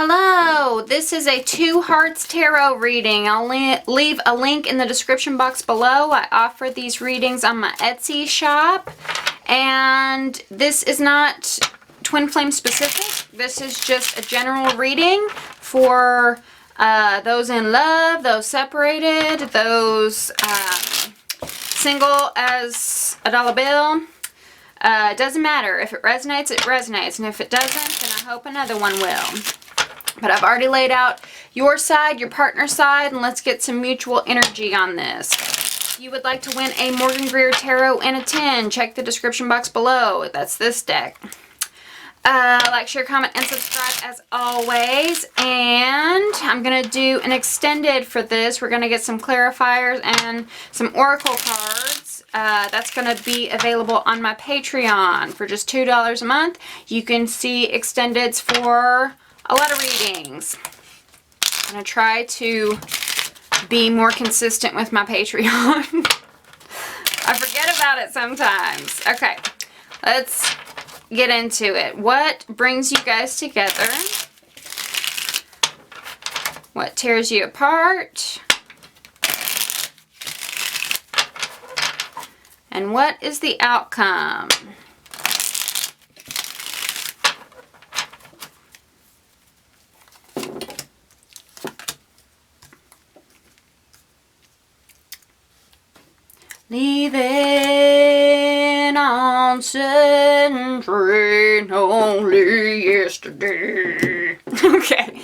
Hello, this is a Two Hearts Tarot reading. I'll leave a link in the description box below. I offer these readings on my Etsy shop. And this is not twin flame specific. This is just a general reading for those in love, those separated, those single as a dollar bill. It doesn't matter. If it resonates, it resonates. And if it doesn't, then I hope another one will. But I've already laid out your side, your partner's side, and let's get some mutual energy on this. If you would like to win a Morgan-GREER Tarot in a tin, check the description box below. That's this deck. Like, share, comment, and subscribe as always. And I'm going to do an extended for this. We're going to get some clarifiers and some oracle cards. That's going to be available on my Patreon for just $2 a month. You can see extendeds for a lot of readings. I'm going to try to be more consistent with my Patreon. I forget about it sometimes. Okay, let's get into it. What brings you guys together? What tears you apart? And what is the outcome? Leaving on Century only yesterday. Okay,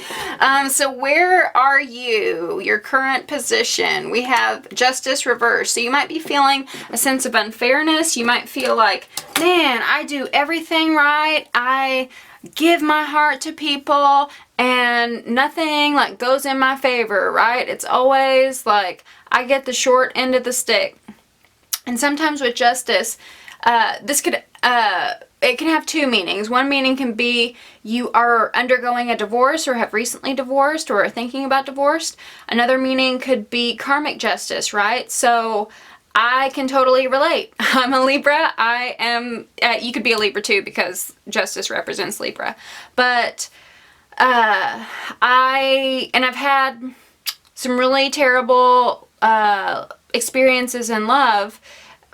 so where are you? Your current position. We have Justice reversed. So you might be feeling a sense of unfairness. You might feel like, man, I do everything right. I give my heart to people and nothing like goes in my favor, right? It's always like I get the short end of the stick. And sometimes with justice, this could, it can have two meanings. One meaning can be you are undergoing a divorce or have recently divorced or are thinking about divorce. Another meaning could be karmic justice, right? So I can totally relate. I'm a Libra. I am, you could be a Libra too because justice represents Libra. But I've had some really terrible experiences in love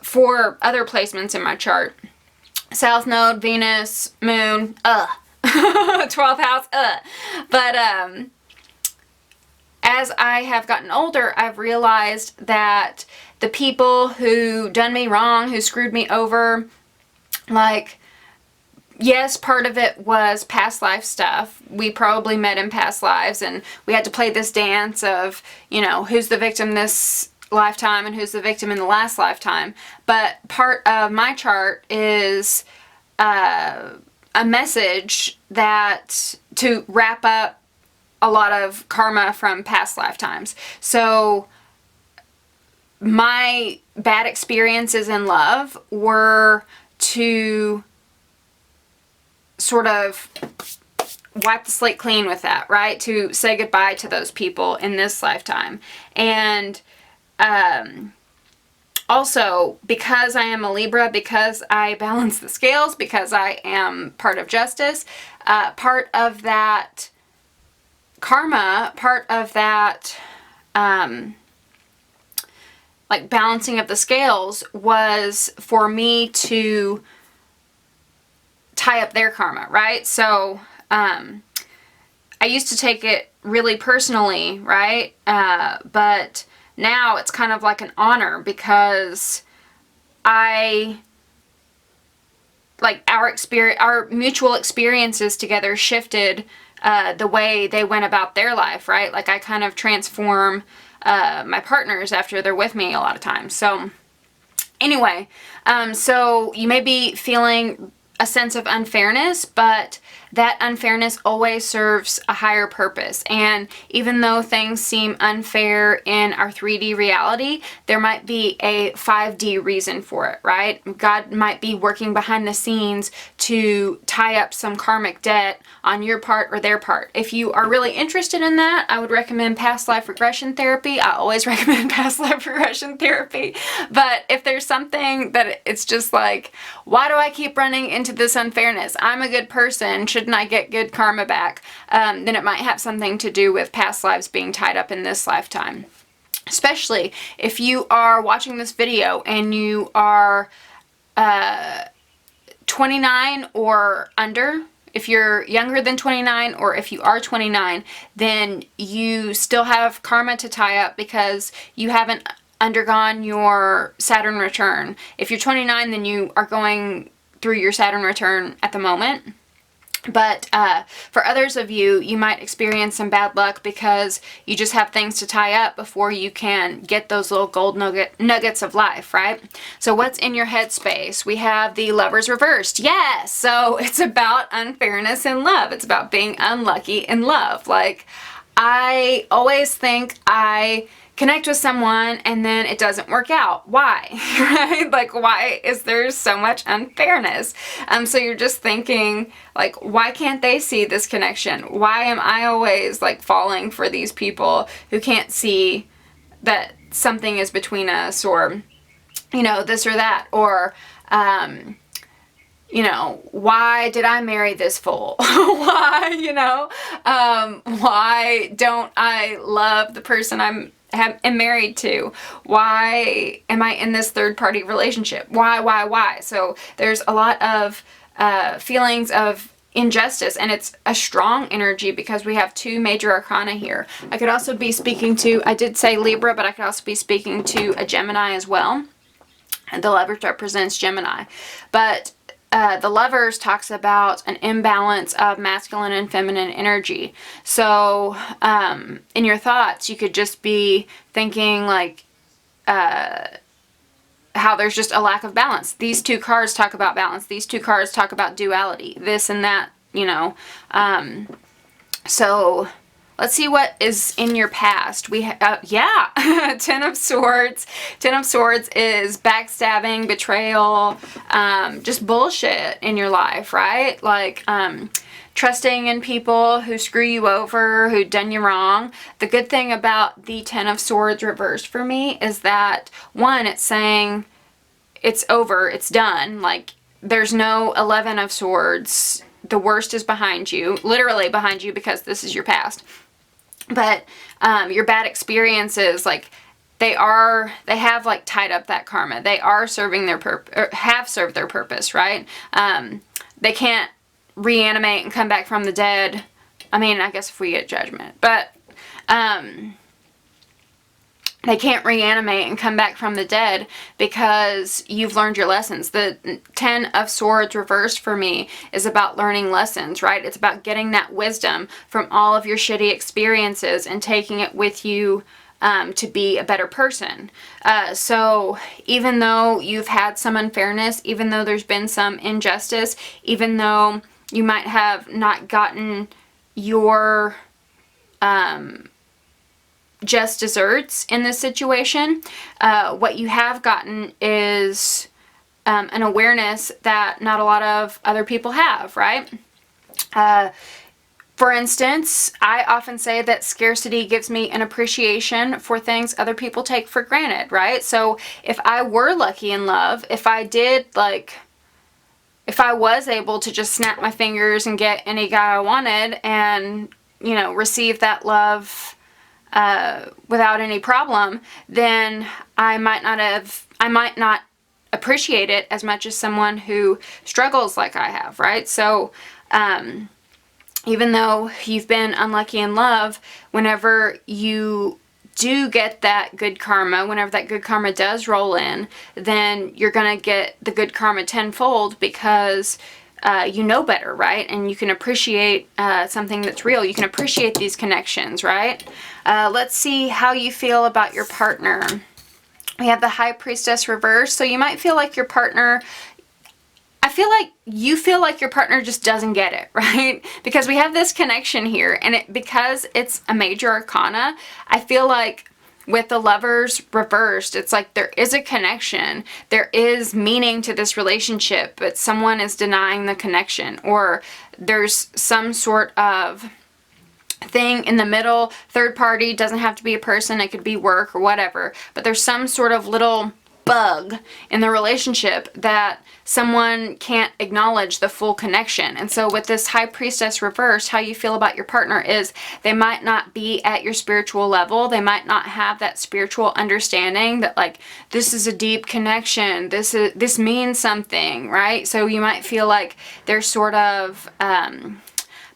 for other placements in my chart. South Node, Venus, Moon, 12th house, But as I have gotten older, I've realized that the people who done me wrong, who screwed me over, like, yes, part of it was past life stuff. We probably met in past lives and we had to play this dance of, you know, who's the victim this lifetime and who's the victim in the last lifetime. But part of my chart is a message that to wrap up a lot of karma from past lifetimes. So my bad experiences in love were to sort of wipe the slate clean with that, right? To say goodbye to those people in this lifetime. And also, because I am a Libra, because I balance the scales, because I am part of justice, part of that karma, part of that like balancing of the scales was for me to tie up their karma, right? So I used to take it really personally, right? But now it's kind of like an honor because our mutual experiences together shifted the way they went about their life, right? Like I kind of transform my partners after they're with me a lot of times. So anyway, so you may be feeling a sense of unfairness, but that unfairness always serves a higher purpose. And even though things seem unfair in our 3D reality, there might be a 5D reason for it, right? God might be working behind the scenes to tie up some karmic debt on your part or their part. If you are really interested in that, I would recommend past life regression therapy. I always recommend past life regression therapy. But if there's something that it's just like, why do I keep running into this unfairness? I'm a good person. shouldn't I get good karma back? Then it might have something to do with past lives being tied up in this lifetime. Especially if you are watching this video and you are 29 or under. If you're younger than 29, or if you are 29, then you still have karma to tie up because you haven't undergone your Saturn return. If you're 29, then you are going through your Saturn return at the moment. But for others of you, you might experience some bad luck because you just have things to tie up before you can get those little gold nuggets of life, right? So what's in your headspace? We have the Lovers reversed. Yes! So it's about unfairness in love. It's about being unlucky in love. Like, I always think I connect with someone and then it doesn't work out. Why? Right? Like, why is there so much unfairness? So you're just thinking, like, why can't they see this connection? Why am I always, like, falling for these people who can't see that something is between us, or, you know, this or that, or, you know, why did I marry this fool? Why, you know, why don't I love the person am married to? Why am I in this third-party relationship? Why? So there's a lot of feelings of injustice, and it's a strong energy because we have 2 major arcana here. I could also be speaking to, I did say Libra, but I could also be speaking to a Gemini as well. And the Lovers represents Gemini. But the Lovers talks about an imbalance of masculine and feminine energy. So in your thoughts, you could just be thinking, like, how there's just a lack of balance. These 2 cards talk about balance. These 2 cards talk about duality, this and that, you know. So let's see what is in your past. We yeah, Ten of Swords. Ten of Swords is backstabbing, betrayal, just bullshit in your life, right? Like, trusting in people who screw you over, who done you wrong. The good thing about the Ten of Swords reversed for me is that, one, it's saying it's over, it's done. Like, there's no 11 of Swords. The worst is behind you, literally behind you, because this is your past. But your bad experiences, like, they have, like, tied up that karma. They are serving their purpose, or have served their purpose, right? They can't reanimate and come back from the dead. I mean, I guess if we get judgment, but they can't reanimate and come back from the dead because you've learned your lessons. The Ten of Swords reversed for me is about learning lessons, right? It's about getting that wisdom from all of your shitty experiences and taking it with you to be a better person. So even though you've had some unfairness, even though there's been some injustice, even though you might have not gotten your just desserts in this situation, what you have gotten is an awareness that not a lot of other people have, right? For instance, I often say that scarcity gives me an appreciation for things other people take for granted, right? So if I were lucky in love, if I was able to just snap my fingers and get any guy I wanted and, you know, receive that love without any problem, then I might not appreciate it as much as someone who struggles like I have, right? So even though you've been unlucky in love, whenever you do get that good karma, whenever that good karma does roll in, then you're gonna get the good karma tenfold because you know better, right? And you can appreciate something that's real. You can appreciate these connections, right? Let's see how you feel about your partner. We have the High Priestess reversed. So you might feel like your partner, I feel like you feel like your partner just doesn't get it, right? Because we have this connection here, and because it's a major arcana, I feel like with the Lovers reversed, it's like there is a connection, there is meaning to this relationship, but someone is denying the connection, or there's some sort of thing in the middle. Third party doesn't have to be a person, it could be work or whatever, but there's some sort of little bug in the relationship that someone can't acknowledge the full connection. And so with this High Priestess reversed, how you feel about your partner is they might not be at your spiritual level. They might not have that spiritual understanding that like, this is a deep connection. This means something, right? So you might feel like they're sort of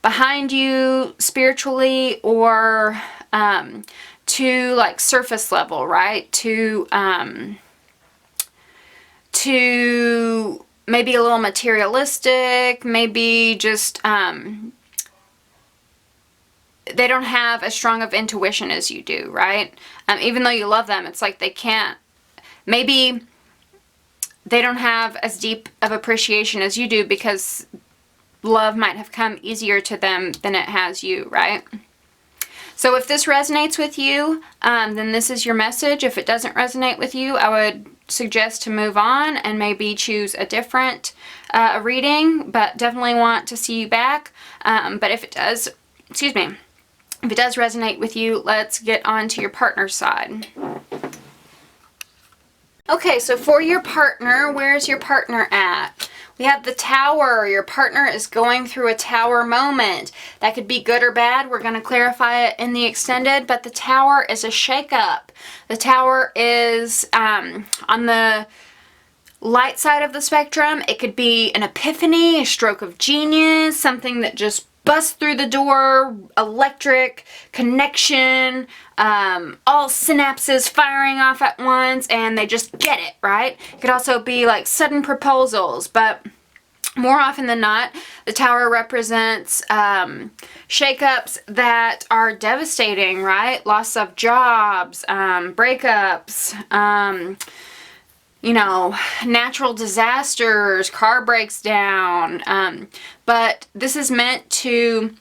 behind you spiritually, or to like surface level, right? To maybe a little materialistic, maybe just they don't have as strong of intuition as you do, right? Even though you love them, it's like they can't, maybe they don't have as deep of appreciation as you do because love might have come easier to them than it has you, right? So if this resonates with you, then this is your message. If it doesn't resonate with you, I would suggest to move on and maybe choose a different reading, but definitely want to see you back. But if it does, excuse me, if it does resonate with you, let's get on to your partner's side. Okay, so for your partner, where's your partner at? We have the Tower. Your partner is going through a Tower moment. That could be good or bad. We're going to clarify it in the extended, but the Tower is a shakeup. The Tower is on the light side of the spectrum. It could be an epiphany, a stroke of genius, something that just busts through the door, electric connection, all synapses firing off at once, and they just get it, right? It could also be like sudden proposals, but more often than not, the Tower represents shakeups that are devastating, right? Loss of jobs, breakups, you know, natural disasters, car breaks down. But this is meant to,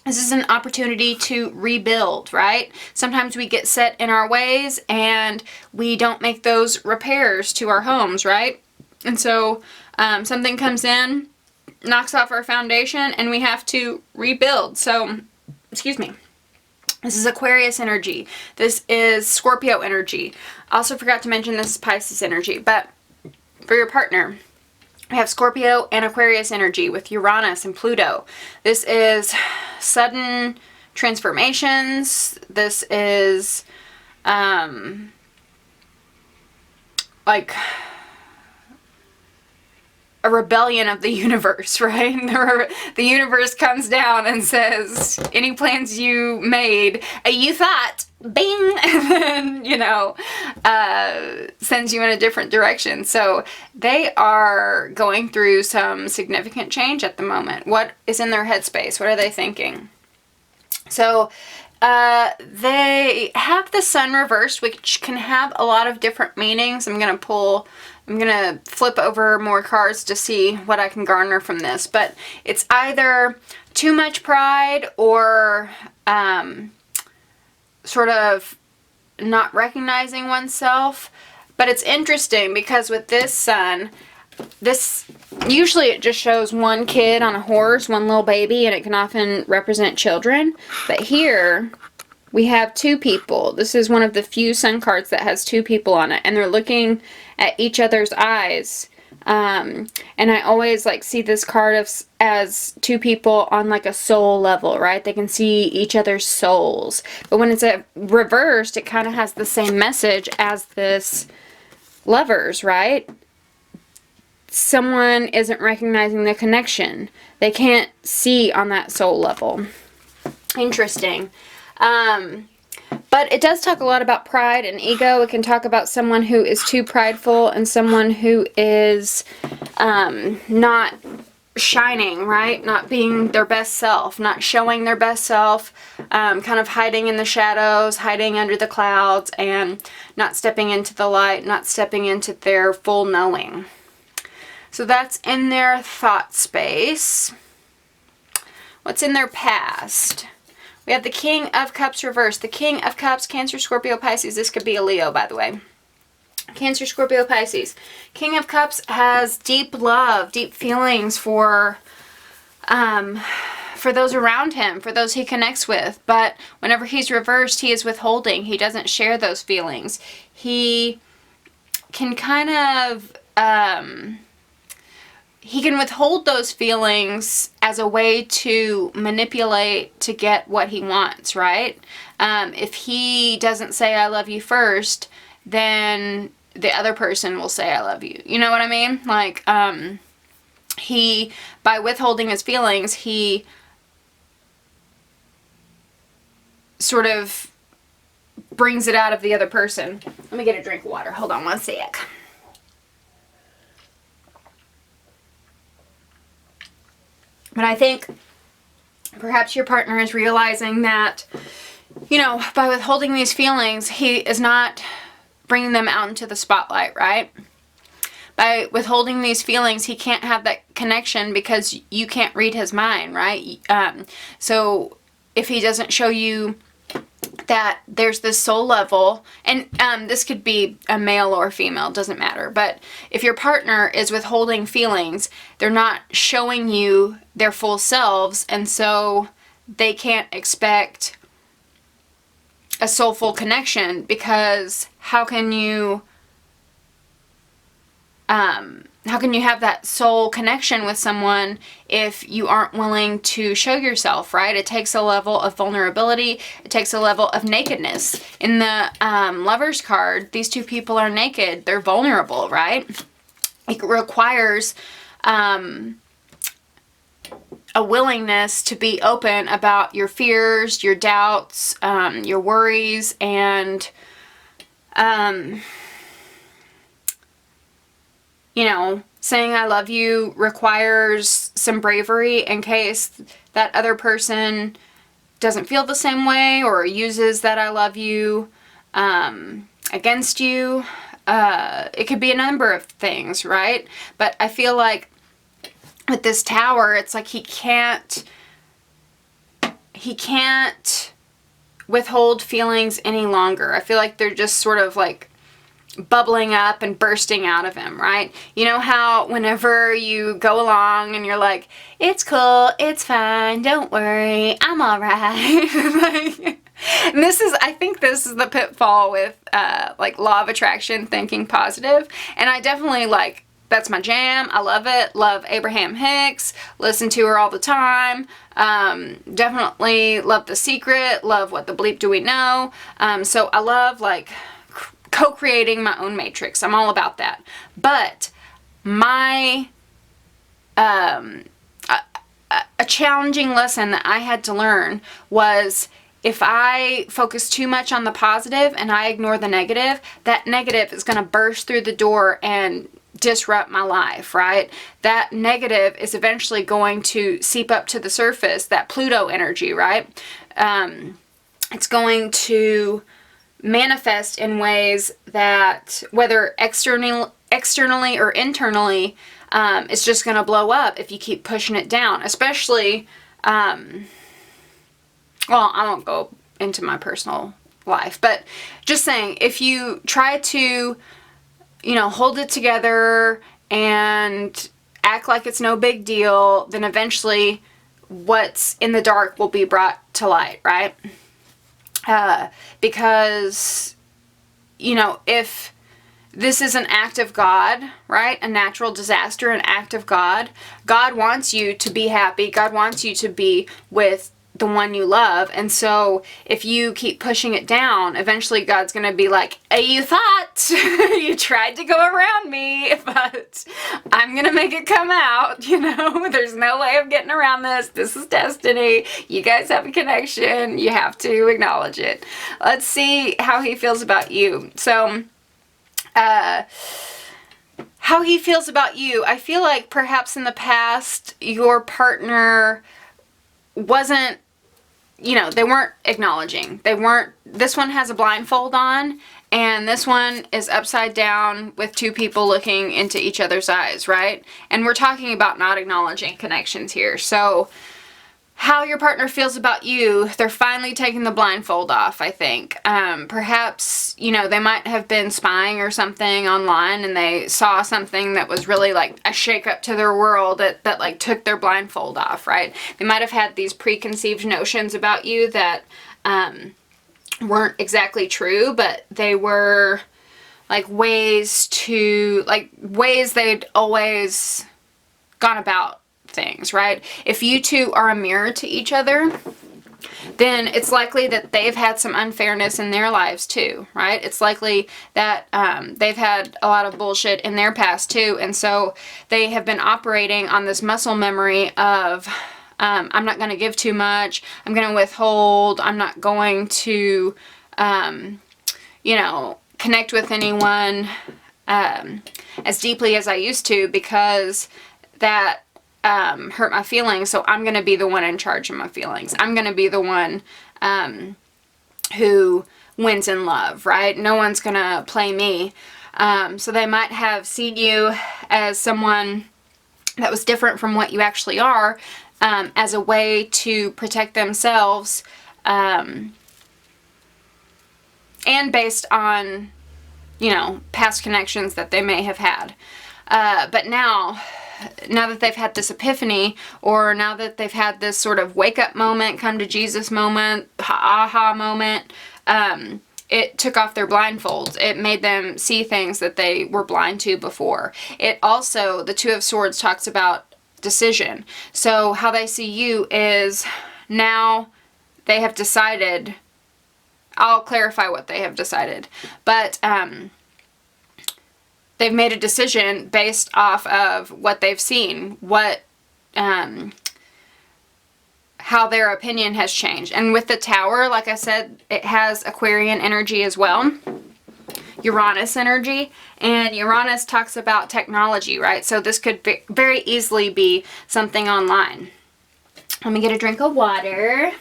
this is an opportunity to rebuild, right? Sometimes we get set in our ways and we don't make those repairs to our homes, right? And so something comes in, knocks off our foundation, and we have to rebuild. So, excuse me. This is Aquarius energy. This is Scorpio energy. I also forgot to mention this is Pisces energy. But for your partner, we have Scorpio and Aquarius energy with Uranus and Pluto. This is sudden transformations. This is like a rebellion of the universe, right? The universe comes down and says, any plans you made, you thought, bing, and then, you know, sends you in a different direction. So they are going through some significant change at the moment. What is in their headspace? What are they thinking? So they have the Sun reversed, which can have a lot of different meanings. I'm going to flip over more cards to see what I can garner from this. But it's either too much pride or sort of not recognizing oneself. But it's interesting because with this Sun, usually it just shows one kid on a horse, one little baby, and it can often represent children. But here we have two people. This is one of the few Sun cards that has two people on it, and they're looking at each other's eyes. And I always like see this card as two people on like a soul level, right? They can see each other's souls. But when it's reversed, it kind of has the same message as this Lovers, right? Someone isn't recognizing the connection. They can't see on that soul level. Interesting. But it does talk a lot about pride and ego. It can talk about someone who is too prideful and someone who is not shining, right? Not being their best self, not showing their best self, kind of hiding in the shadows, hiding under the clouds, and not stepping into the light, not stepping into their full knowing. So that's in their thought space. What's in their past? We have the King of Cups reversed. The King of Cups, Cancer, Scorpio, Pisces. This could be a Leo, by the way. Cancer, Scorpio, Pisces. King of Cups has deep love, deep feelings for those around him, for those he connects with. But whenever he's reversed, he is withholding. He doesn't share those feelings. He can kind of, he can withhold those feelings as a way to manipulate to get what he wants, right? If he doesn't say I love you first, then the other person will say I love you. You know what I mean? Like, by withholding his feelings, he sort of brings it out of the other person. Let me get a drink of water. Hold on one sec. But I think perhaps your partner is realizing that, you know, by withholding these feelings, he is not bringing them out into the spotlight, right? By withholding these feelings, he can't have that connection because you can't read his mind, right? So if he doesn't show you that there's this soul level, and this could be a male or female, doesn't matter, but if your partner is withholding feelings, they're not showing you their full selves, and so they can't expect a soulful connection, because how can you have that soul connection with someone if you aren't willing to show yourself, right? It takes a level of vulnerability. It takes a level of nakedness. In the Lover's card, these two people are naked. They're vulnerable, right? It requires a willingness to be open about your fears, your doubts, your worries, and you know, saying I love you requires some bravery in case that other person doesn't feel the same way or uses that I love you against you. It could be a number of things, right? But I feel like with this Tower, it's like he can't withhold feelings any longer. I feel like they're just sort of like bubbling up and bursting out of him, right? You know how whenever you go along and you're like, it's cool, it's fine, don't worry, I'm alright. Like, and I think this is the pitfall with like law of attraction, thinking positive. And I definitely like, that's my jam. I love it. Love Abraham Hicks. Listen to her all the time. Definitely love The Secret. Love What the Bleep Do We Know. So I love like co-creating my own matrix. I'm all about that. But my a challenging lesson that I had to learn was, if I focus too much on the positive and I ignore the negative, that negative is going to burst through the door and disrupt my life, right? That negative is eventually going to seep up to the surface, that Pluto energy, right? It's going to manifest in ways that, whether externally or internally, it's just going to blow up if you keep pushing it down. Especially, well, I won't go into my personal life, but just saying, if you try to, you know, hold it together and act like it's no big deal, then eventually what's in the dark will be brought to light, right? Because, you know, if this is an act of God, right? A natural disaster, an act of God. God wants you to be happy. God wants you to be with the one you love. And so if you keep pushing it down, eventually God's going to be like, hey, you thought you tried to go around me, but I'm going to make it come out. You know, there's no way of getting around this. This is destiny. You guys have a connection. You have to acknowledge it. Let's see how he feels about you. So, how he feels about you. I feel like perhaps in the past, your partner wasn't, you know, they weren't acknowledging. This one has a blindfold on, and this one is upside down with two people looking into each other's eyes, right? And we're talking about not acknowledging connections here. So how your partner feels about you, they're finally taking the blindfold off, I think. Perhaps, you know, they might have been spying or something online, and they saw something that was really like a shake-up to their world that like took their blindfold off, right? They might have had these preconceived notions about you that weren't exactly true, but they were ways they'd always gone about things, right? If you two are a mirror to each other, then it's likely that they've had some unfairness in their lives too, right? It's likely that they've had a lot of bullshit in their past too, and so they have been operating on this muscle memory of I'm not going to give too much, I'm going to withhold, I'm not going to, you know, connect with anyone as deeply as I used to, because that hurt my feelings, so I'm going to be the one in charge of my feelings. I'm going to be the one who wins in love, right? No one's going to play me. So they might have seen you as someone that was different from what you actually are, as a way to protect themselves, and based on, you know, past connections that they may have had. But now that they've had this epiphany, or now that they've had this sort of wake-up moment, come to Jesus moment, aha moment, it took off their blindfolds. It made them see things that they were blind to before. It also, the Two of Swords talks about decision. So how they see you is now they have decided. I'll clarify what they have decided. But they've made a decision based off of what they've seen, how their opinion has changed. And with the Tower, like I said, it has Aquarian energy as well, Uranus energy, and Uranus talks about technology, right? So this could very easily be something online. Let me get a drink of water.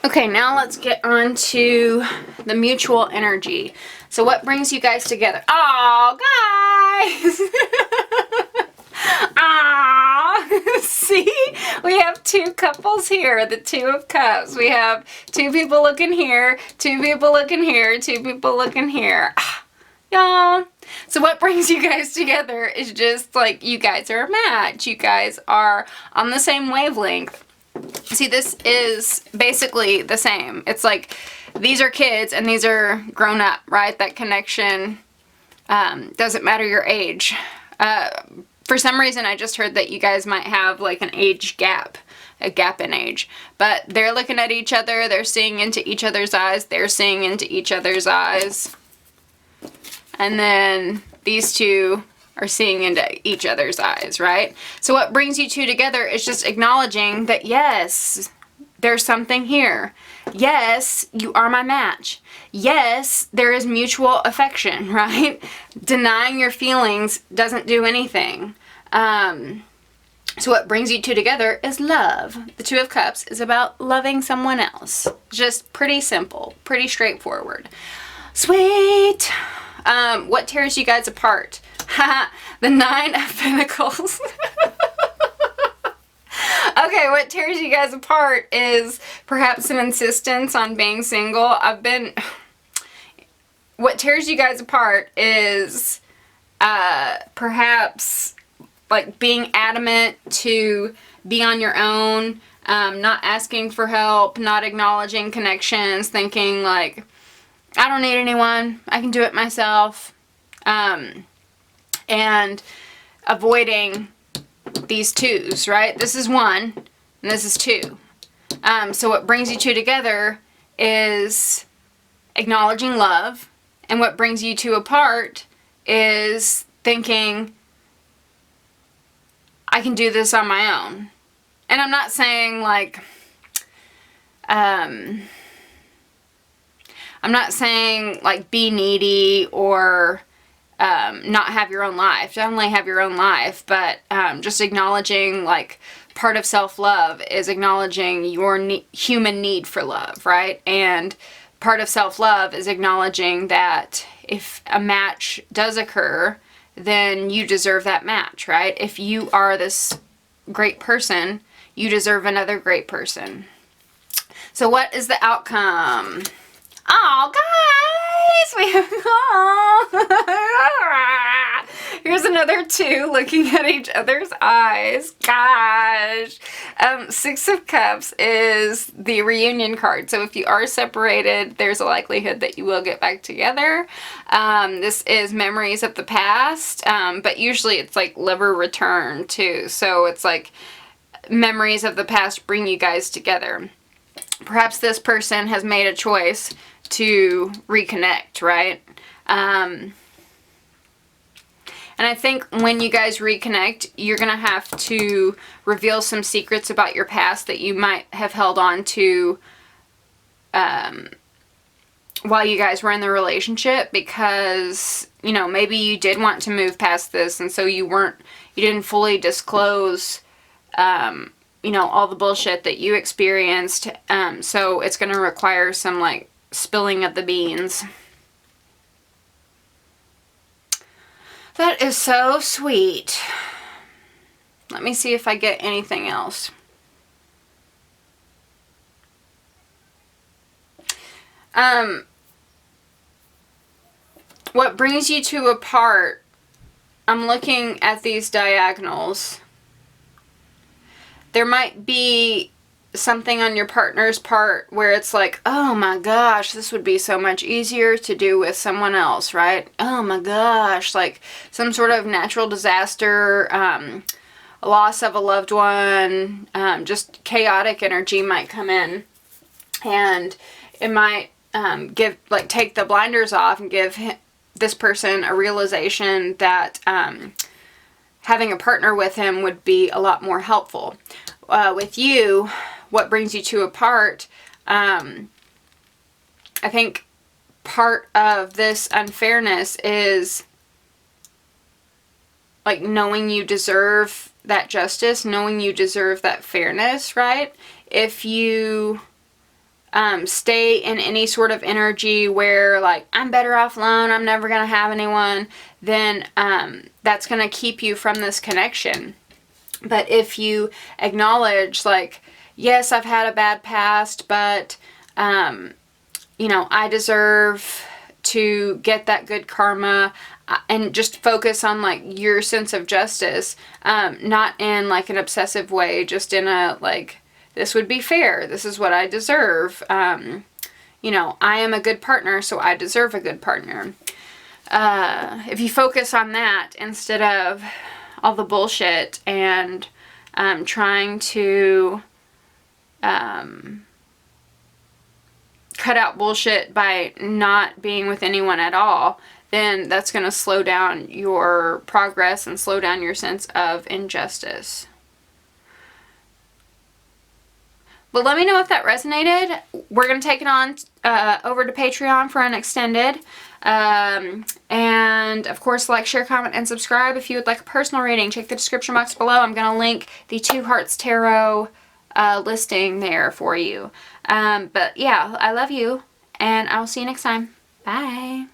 Okay, now let's get on to the mutual energy. So what brings you guys together? Oh, guys! Ah, see? We have two couples here, the Two of Cups. We have two people looking here, two people looking here, two people looking here. Y'all. So what brings you guys together is just like you guys are a match. You guys are on the same wavelength. See, this is basically the same. It's like these are kids and these are grown up, right? That connection doesn't matter your age. For some reason, I just heard that you guys might have like an age gap, a gap in age. But they're looking at each other, they're seeing into each other's eyes, they're seeing into each other's eyes. And then these two are seeing into each other's eyes, right? So what brings you two together is just acknowledging that, yes, there's something here. Yes, you are my match. Yes, there is mutual affection, right? Denying your feelings doesn't do anything. So what brings you two together is love. The Two of Cups is about loving someone else. Just pretty simple, pretty straightforward. Sweet. What tears you guys apart? The Nine of Pentacles. Okay, what tears you guys apart is perhaps some insistence on being single. What tears you guys apart is perhaps like being adamant to be on your own, not asking for help, not acknowledging connections, thinking like, I don't need anyone, I can do it myself, and avoiding these twos, right? This is one, and this is two. So what brings you two together is acknowledging love, and what brings you two apart is thinking, I can do this on my own. And I'm not saying like, I'm not saying like be needy or not have your own life. Definitely have your own life, but just acknowledging like part of self-love is acknowledging your human need for love, right? And part of self-love is acknowledging that if a match does occur, then you deserve that match, right? If you are this great person, you deserve another great person. So what is the outcome? Oh, guys, we have, oh, Here's another 2 looking at each other's eyes. Gosh. 6 of Cups is the reunion card. So if you are separated, there's a likelihood that you will get back together. This is memories of the past, but usually it's like lover return too. So it's like memories of the past bring you guys together. Perhaps this person has made a choice to reconnect, right? And I think when you guys reconnect, you're going to have to reveal some secrets about your past that you might have held on to while you guys were in the relationship, because, you know, maybe you did want to move past this, and so you didn't fully disclose you know, all the bullshit that you experienced, so it's going to require some, like, spilling of the beans. That is so sweet. Let me see if I get anything else. What brings you two apart? I'm looking at these diagonals. There might be something on your partner's part where it's like, oh my gosh, this would be so much easier to do with someone else, right? Oh my gosh, like some sort of natural disaster, a loss of a loved one, just chaotic energy might come in, and it might take the blinders off and give this person a realization that having a partner with him would be a lot more helpful. With you, what brings you two apart, I think part of this unfairness is like knowing you deserve that justice, knowing you deserve that fairness, right? If you stay in any sort of energy where like, I'm better off alone, I'm never going to have anyone, then that's going to keep you from this connection. But if you acknowledge, like, yes, I've had a bad past, but, you know, I deserve to get that good karma, and just focus on, like, your sense of justice, not in, like, an obsessive way, just in a, like, this would be fair, this is what I deserve, you know, I am a good partner, so I deserve a good partner. If you focus on that instead of all the bullshit and trying to cut out bullshit by not being with anyone at all, then that's going to slow down your progress and slow down your sense of injustice. But let me know if that resonated. We're going to take it on over to Patreon for an extended. And of course, like, share, comment, and subscribe. If you would like a personal reading, check the description box below. I'm going to link the 2 Hearts Tarot listing there for you. But yeah, I love you, and I'll see you next time. Bye.